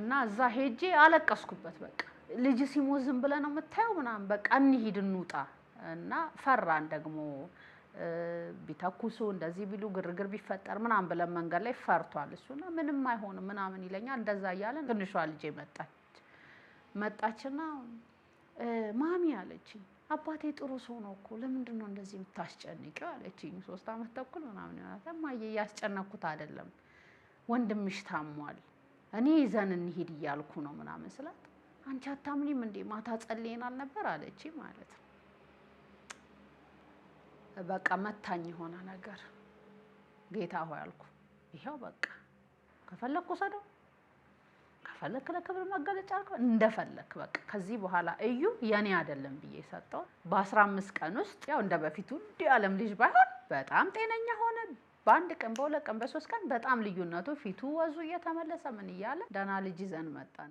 እና እዛ ሄጄ አለቀስኩበት በቃ ልጅ ሲሞት ዝም ብለ ነው የምታየው ምናምን በቃ እንሂድ እንውጣ እና ፈራን ደግሞ ቢተኩሱ እንደዚህ ቢሉ ግርግር ቢፈጠር ምናምን ብለን መንገድ ላይ ፈርቷል እሱና ምንም አይሆንም ምናምን ይለኛል እንደዛ እያለን ትንሿ ልጄ መጣችና ማሚ አለችኝ አባቴ ጥሩ ሰው ነው እኮ ለምንድን ነው እንደዚህ የምታስጨንቂው አለችኝ 3 አመት ተኩል ምናምን ያላት እማዬ ያስጨነኩት አይደለም ወንድምሽ ታሟል እኔ ይዘን እንሂድ እያልኩ ነው ምናምን ስላት አንቺ አታምኒም እንዴ ማታ ጸልየናል ነበር አለችኝ ማለት ነው በቃ መታኝ ሆነ ነገር ጌታ ሆይ አልኩ ይሄው በቃ ከፈለኩ ሰደው ከፈለክ ለክብር መገለጫ አልኩ እንደፈለክ በቃ ከዚህ በኋላ እዩ የኔ አይደለም ብዬ ሰጠው በ15 ቀን ውስጥ ያው እንደበፊቱ ዓለም ልጅ ባይሆን በጣም ጤነኛ ሆነ በአንድ ቀን በሁለት ቀን በ3 ቀን በጣም ልዩነቱ ፊቱ ወዙ እየተመለሰ ምን ይያለ ደና ልጅ ይዘን መጣን